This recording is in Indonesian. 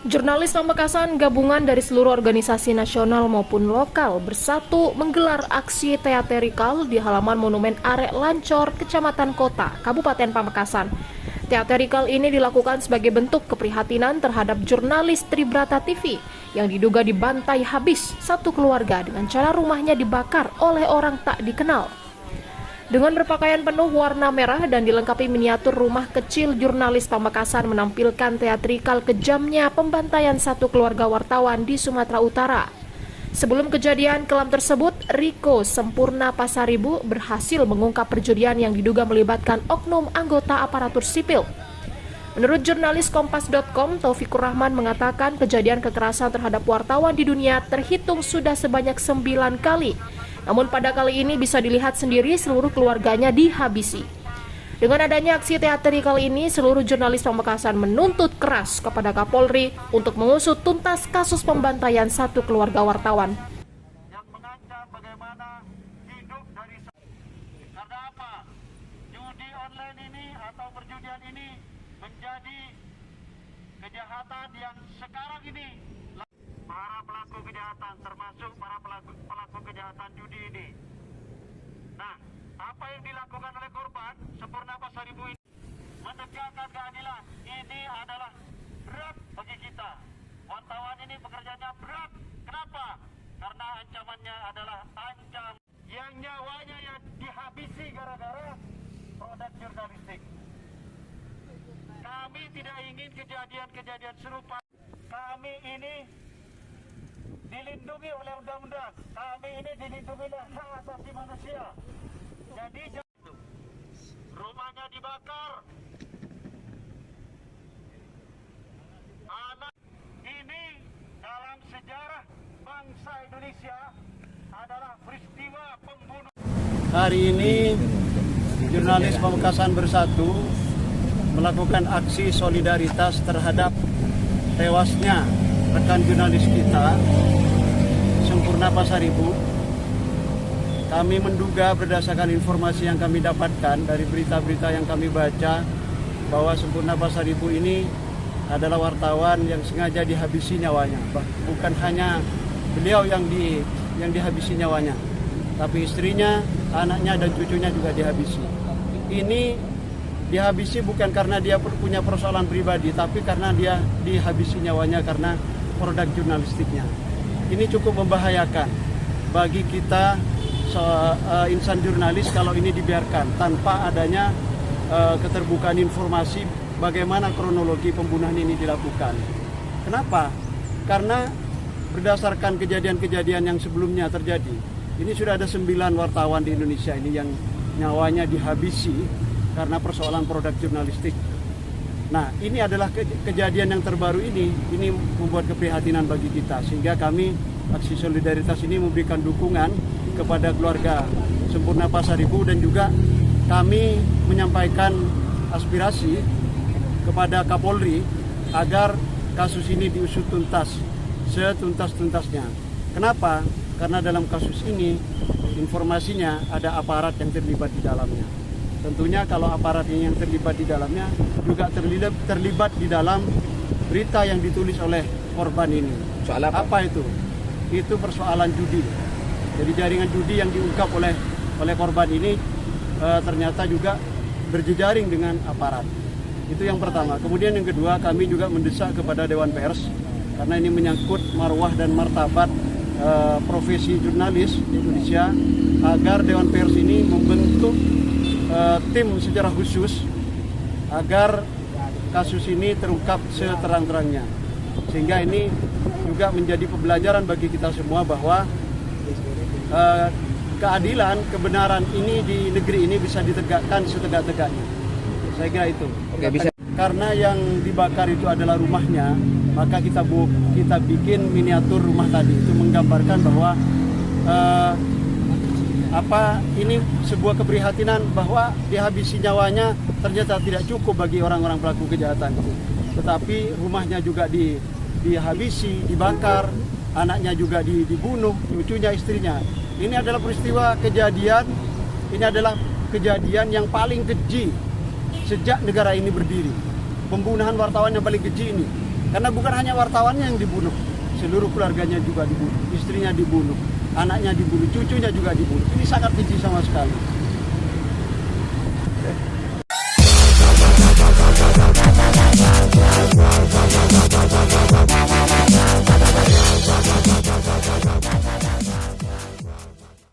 Jurnalis Pamekasan gabungan dari seluruh organisasi nasional maupun lokal bersatu menggelar aksi teatrikal di halaman Monumen Arek Lancor, Kecamatan Kota, Kabupaten Pamekasan. Teatrikal ini dilakukan sebagai bentuk keprihatinan terhadap jurnalis Tribrata TV yang diduga dibantai habis satu keluarga dengan cara rumahnya dibakar oleh orang tak dikenal. Dengan berpakaian penuh warna merah dan dilengkapi miniatur rumah kecil, jurnalis Pamekasan menampilkan teatrikal kejamnya pembantaian satu keluarga wartawan di Sumatera Utara. Sebelum kejadian kelam tersebut, Riko Sempurna Pasaribu berhasil mengungkap perjudian yang diduga melibatkan oknum anggota aparatur sipil. Menurut jurnalis Kompas.com, Taufikur Rahman mengatakan kejadian kekerasan terhadap wartawan di dunia terhitung sudah sebanyak 9 kali. Namun pada kali ini bisa dilihat sendiri seluruh keluarganya dihabisi. Dengan adanya aksi teatrikal ini, seluruh jurnalis Pamekasan menuntut keras kepada Kapolri untuk mengusut tuntas kasus pembantaian satu keluarga wartawan. Yang mengancam bagaimana hidup dari karena apa? Judi online ini atau perjudian ini menjadi kejahatan yang sekarang ini para pelaku kejahatan, termasuk para pelaku kejahatan judi ini. Nah, apa yang dilakukan oleh korban Sempurna Pasaribu ini menegakkan keadilan. Ini adalah berat bagi kita. Wartawan ini pekerjaannya berat. Kenapa? Karena ancamannya adalah ancam yang nyawanya yang dihabisi gara-gara produk jurnalistik. Kami tidak ingin kejadian-kejadian serupa. Kami ini dilindungi oleh undang-undang. Kami ini dilindungi oleh hak asasi manusia. Jadi rumahnya dibakar. Anak ini dalam sejarah bangsa Indonesia adalah peristiwa pembunuhan. Hari ini jurnalis Pamekasan Bersatu melakukan aksi solidaritas terhadap tewasnya rekan jurnalis kita Sempurna Pasaribu. Kami menduga berdasarkan informasi yang kami dapatkan dari berita-berita yang kami baca bahwa Sempurna Pasaribu ini adalah wartawan yang sengaja dihabisi nyawanya. Bukan hanya beliau yang dihabisi nyawanya, tapi istrinya, anaknya dan cucunya juga dihabisi. Ini dihabisi bukan karena dia punya persoalan pribadi, tapi karena dia dihabisi nyawanya karena produk jurnalistiknya. Ini cukup membahayakan bagi kita insan jurnalis kalau ini dibiarkan tanpa adanya keterbukaan informasi bagaimana kronologi pembunuhan ini dilakukan. Kenapa? Karena berdasarkan kejadian-kejadian yang sebelumnya terjadi, ini sudah ada 9 wartawan di Indonesia ini yang nyawanya dihabisi karena persoalan produk jurnalistik. Nah, ini adalah kejadian yang terbaru ini membuat keprihatinan bagi kita, sehingga kami aksi solidaritas ini memberikan dukungan kepada keluarga Sempurna Pasaribu dan juga kami menyampaikan aspirasi kepada Kapolri agar kasus ini diusut tuntas, setuntas-tuntasnya. Kenapa? Karena dalam kasus ini informasinya ada aparat yang terlibat di dalamnya. Tentunya kalau aparat ini yang terlibat di dalamnya juga terlibat di dalam berita yang ditulis oleh korban ini. Soal apa? Apa itu? Itu persoalan judi. Jadi jaringan judi yang diungkap oleh korban ini ternyata juga berjejaring dengan aparat. Itu yang pertama. Kemudian yang kedua, kami juga mendesak kepada Dewan Pers karena ini menyangkut marwah dan martabat profesi jurnalis di Indonesia, agar Dewan Pers ini membentuk tim secara khusus agar kasus ini terungkap seterang-terangnya, sehingga ini juga menjadi pembelajaran bagi kita semua bahwa keadilan, kebenaran ini di negeri ini bisa ditegakkan setegak-tegaknya. Saya kira itu. Oke, bisa. Karena yang dibakar itu adalah rumahnya, maka kita bikin miniatur rumah tadi itu menggambarkan bahwa ini sebuah keprihatinan bahwa dihabisi nyawanya ternyata tidak cukup bagi orang-orang pelaku kejahatan itu. Tetapi rumahnya juga dihabisi, dibakar, anaknya juga dibunuh, cucunya, istrinya. Ini adalah peristiwa kejadian, ini adalah kejadian yang paling keji sejak negara ini berdiri. Pembunuhan wartawan yang paling keji ini. Karena bukan hanya wartawannya yang dibunuh, seluruh keluarganya juga dibunuh, istrinya dibunuh, anaknya dibunuh, cucunya juga dibunuh. Ini sangat keji sama sekali.